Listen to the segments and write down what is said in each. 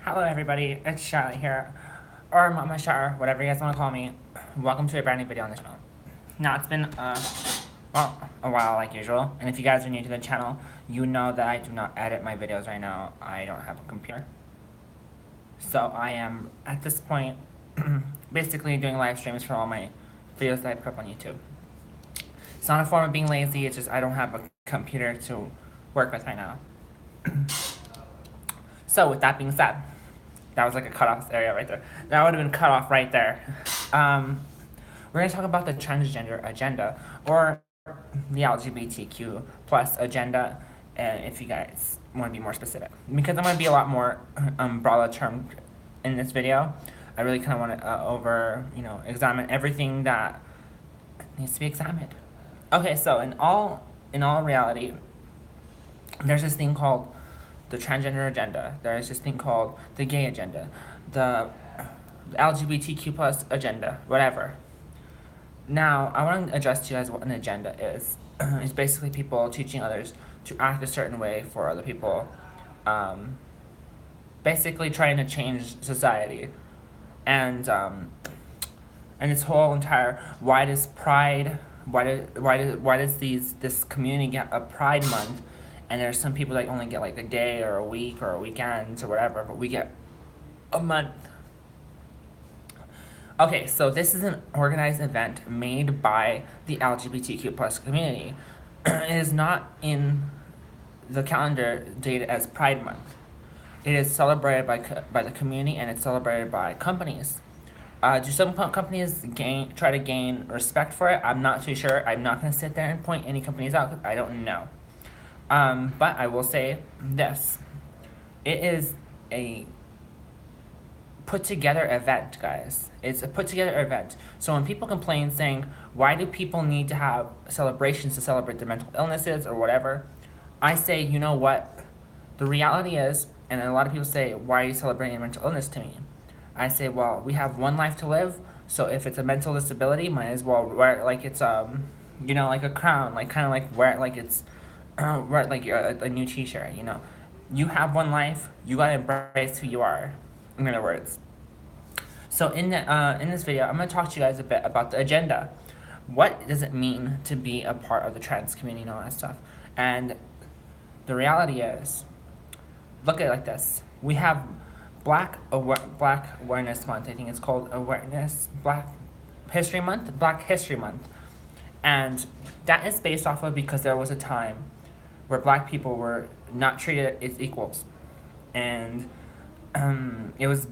Hello everybody, it's Charlotte here, or Mama Char, whatever you guys want to call me. Welcome to a brand new video on the channel. Now it's been, a while like usual, and if you guys are new to the channel, you know that I do not edit my videos right now. I don't have a computer. So I am, at this point, basically doing live streams for all my videos that I put up on YouTube. It's not a form of being lazy, it's just I don't have a computer to work with right now. So with that being said, that was like a cutoff area right there. That would have been cut off right there. We're going to talk about the Transgender Agenda, or the LGBTQ plus agenda, if you guys want to be more specific. Because I'm going to be a lot more broad term in this video. I really kind of want to examine everything that needs to be examined. Okay, so in all reality, there's this thing called the transgender agenda. There is this thing called the gay agenda, the LGBTQ plus agenda, whatever. Now, I want to address to you guys what an agenda is. It's basically people teaching others to act a certain way for other people. Basically trying to change society. And this whole entire, why does this community get a Pride Month? And there's some people that only get like a day or a week or a weekend or whatever, but we get a month. Okay, so this is an organized event made by the LGBTQ plus community. It is not in the calendar dated as Pride Month. It is celebrated by the community, and it's celebrated by companies. Do some companies try to gain respect for it? I'm not too sure. I'm not going to sit there and point any companies out because I don't know. But I will say this. It is a put together event, guys. It's a put together event. So when people complain saying, why do people need to have celebrations to celebrate their mental illnesses or whatever? I say, you know what? The reality is, and a lot of people say, why are you celebrating a mental illness to me? I say, well, we have one life to live. So if it's a mental disability, might as well wear it like it's, like a crown, like kind of like wear it like it's, right, like a new t-shirt, You have one life, you gotta embrace who you are, in other words. So in this video, I'm gonna talk to you guys a bit about the agenda. What does it mean to be a part of the trans community and all that stuff? And the reality is, look at it like this. We have Black Awareness Month. I think it's called Black History Month. And that is based off of because there was a time where black people were not treated as equals, and it was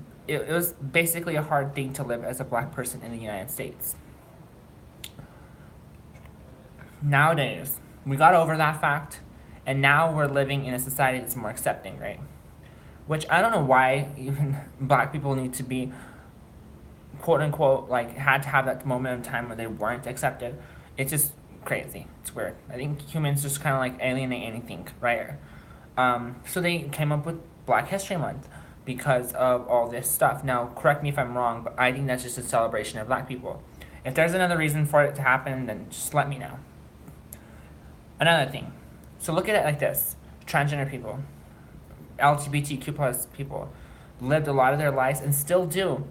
basically a hard thing to live as a black person in the United States. Nowadays, we got over that fact, and now we're living in a society that's more accepting, right? Which I don't know why even black people need to be, quote unquote, like had to have that moment in time where they weren't accepted. It's just crazy. It's weird. I think humans just kind of like alienate anything, right? So they came up with Black History Month because of all this stuff. Now, correct me if I'm wrong, but I think that's just a celebration of black people. If there's another reason for it to happen, then just let me know. Another thing. So look at it like this. Transgender people, LGBTQ plus people, lived a lot of their lives and still do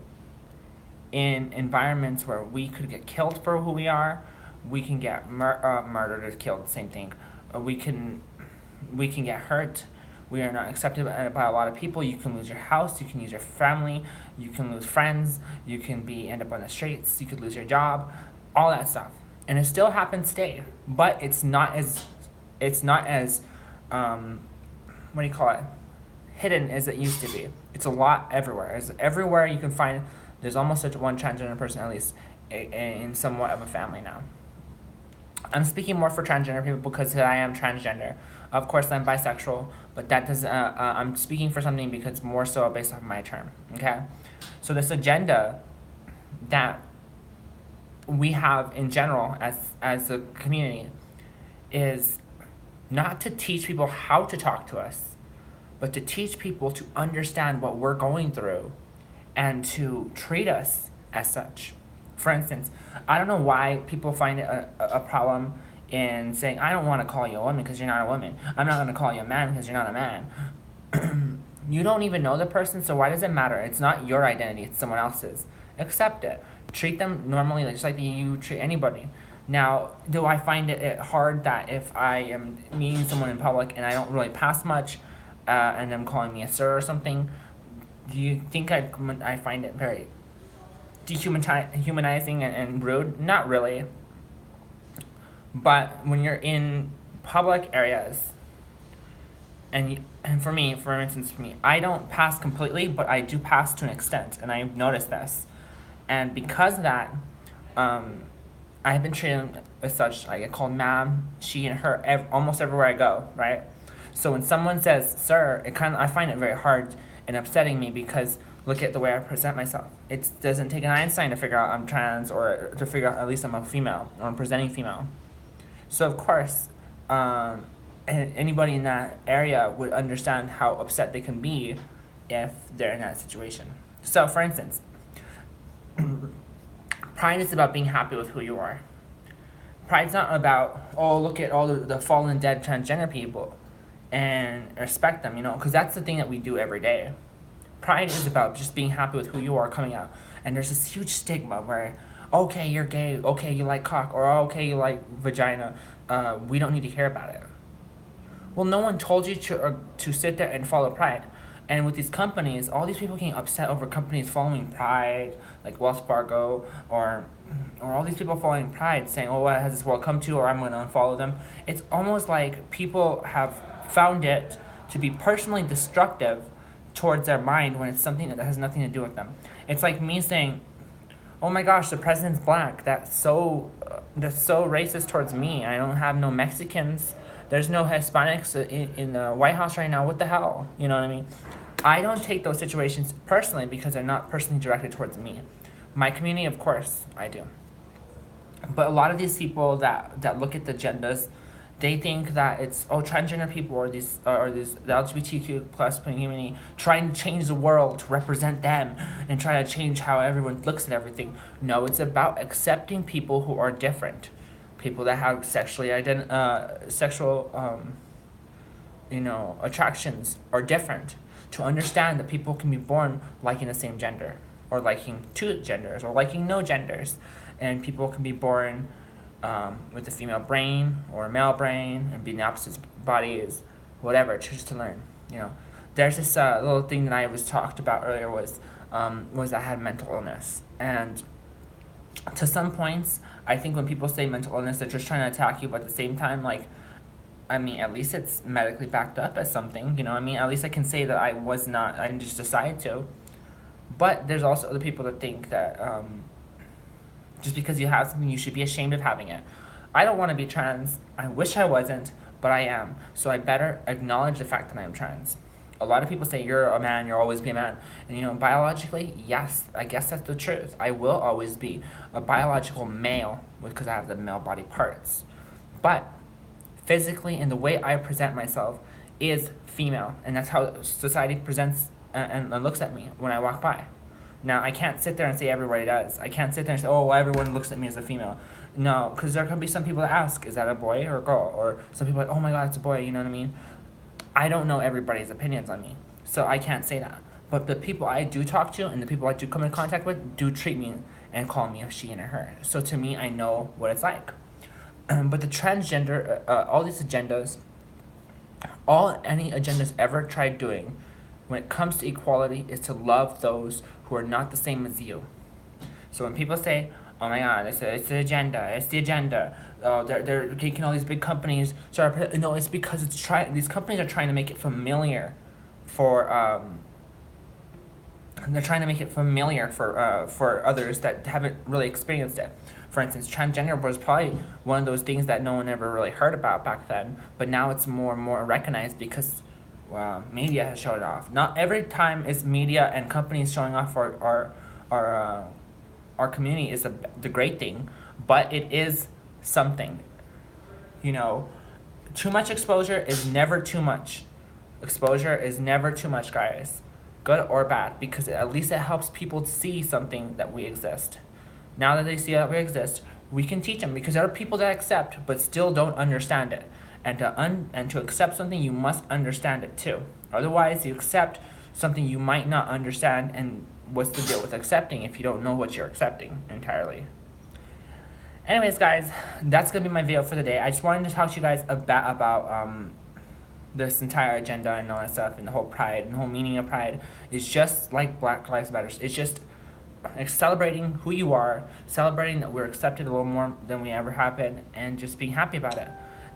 in environments where we could get killed for who we are. We can get murdered or killed, same thing. We can get hurt. We are not accepted by a lot of people. You can lose your house. You can lose your family. You can lose friends. You can end up on the streets. You could lose your job. All that stuff, and it still happens today. But it's not as hidden as it used to be. It's a lot everywhere. It's everywhere you can find. There's almost such one transgender person, at least in somewhat of a family now. I'm speaking more for transgender people because I am transgender. Of course, I'm bisexual, but that does. I'm speaking for something because more so based off my term. Okay, so this agenda that we have in general as a community is not to teach people how to talk to us, but to teach people to understand what we're going through and to treat us as such. For instance, I don't know why people find it a problem in saying, I don't want to call you a woman because you're not a woman. I'm not going to call you a man because you're not a man. You don't even know the person, so why does it matter? It's not your identity, it's someone else's. Accept it. Treat them normally, just like you treat anybody. Now, do I find it hard that if I am meeting someone in public and I don't really pass much, and them calling me a sir or something, do you think I find it very dehumanizing and rude? Not really. But when you're in public areas, and for instance, I don't pass completely, but I do pass to an extent, and I've noticed this. And because of that, I have been treated as such. I get called ma'am, she, and her almost everywhere I go, right? So when someone says sir, I find it very hard and upsetting me because look at the way I present myself. It doesn't take an Einstein to figure out I'm trans or to figure out at least I'm a female or I'm presenting female. So of course, anybody in that area would understand how upset they can be if they're in that situation. So for instance, pride is about being happy with who you are. Pride's not about, oh, look at all the fallen dead transgender people and respect them, because that's the thing that we do every day. Pride is about just being happy with who you are coming out. And there's this huge stigma where, okay, you're gay, okay, you like cock, or okay, you like vagina. We don't need to hear about it. Well, no one told you to sit there and follow pride. And with these companies, all these people getting upset over companies following pride, like Wells Fargo, or all these people following pride, saying, oh, what has this world come to, or I'm going to unfollow them. It's almost like people have found it to be personally destructive towards their mind when it's something that has nothing to do with them. It's like me saying, oh my gosh, the president's black. That's so racist towards me. I don't have no Mexicans. There's no Hispanics in the White House right now. What the hell? You know what I mean? I don't take those situations personally because they're not personally directed towards me. My community, of course, I do. But a lot of these people that look at the agendas, they think that it's, transgender people or the LGBTQ plus community trying to change the world to represent them and try to change how everyone looks at everything. No, it's about accepting people who are different. People that have sexual attractions are different. To understand that people can be born liking the same gender, or liking two genders, or liking no genders, and people can be born with a female brain or a male brain and being opposite bodies, whatever. Choose to learn. There's this little thing that I was talked about earlier was I had mental illness, and to some points, I think when people say mental illness, they're just trying to attack you, but at the same time, at least it's medically backed up as something, at least I can say that I didn't just decide to. But there's also other people that think that just because you have something, you should be ashamed of having it. I don't want to be trans. I wish I wasn't, but I am. So I better acknowledge the fact that I am trans. A lot of people say you're a man, you'll always be a man. And biologically, yes, I guess that's the truth. I will always be a biological male because I have the male body parts. But physically and the way I present myself is female. And that's how society presents and looks at me when I walk by. Now, I can't sit there and say everybody does. I can't sit there and say, oh, well, everyone looks at me as a female. No, because there can be some people that ask, is that a boy or a girl? Or some people are like, oh my god, it's a boy, you know what I mean? I don't know everybody's opinions on me, so I can't say that. But the people I do talk to and the people I do come in contact with do treat me and call me a she and a her. So to me, I know what it's like. But the transgender, all these agendas, any agendas ever tried doing when it comes to equality is to love those who are not the same as you. So when people say, oh my god, it's the agenda, they're taking all these big companies, it's because these companies are trying to make it familiar for others that haven't really experienced it. For instance, transgender was probably one of those things that no one ever really heard about back then, but now it's more and more recognized because media has shown it off. Not every time is media and companies showing off our community is the great thing, but it is something. Too much exposure is never too much. Exposure is never too much, guys. Good or bad, because at least it helps people see something that we exist. Now that they see that we exist, we can teach them, because there are people that accept but still don't understand it. And to accept something, you must understand it too. Otherwise, you accept something you might not understand, and what's the deal with accepting if you don't know what you're accepting entirely. Anyways, guys, that's gonna be my video for the day. I just wanted to talk to you guys about this entire agenda and all that stuff, and the whole pride and the whole meaning of pride is just like Black Lives Matter. It's just celebrating who you are, celebrating that we're accepted a little more than we ever have been, and just being happy about it.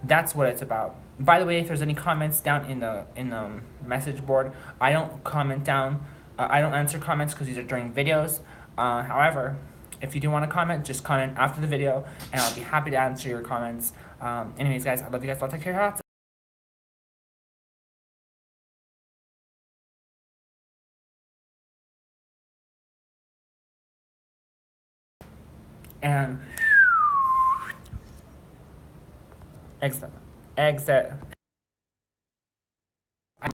That's what it's about. By the way, if there's any comments down in the message board, I don't comment down. I don't answer comments because these are during videos. However, if you do want to comment, just comment after the video, and I'll be happy to answer your comments. Anyways, guys, I love you guys. I'll take care of your and exit.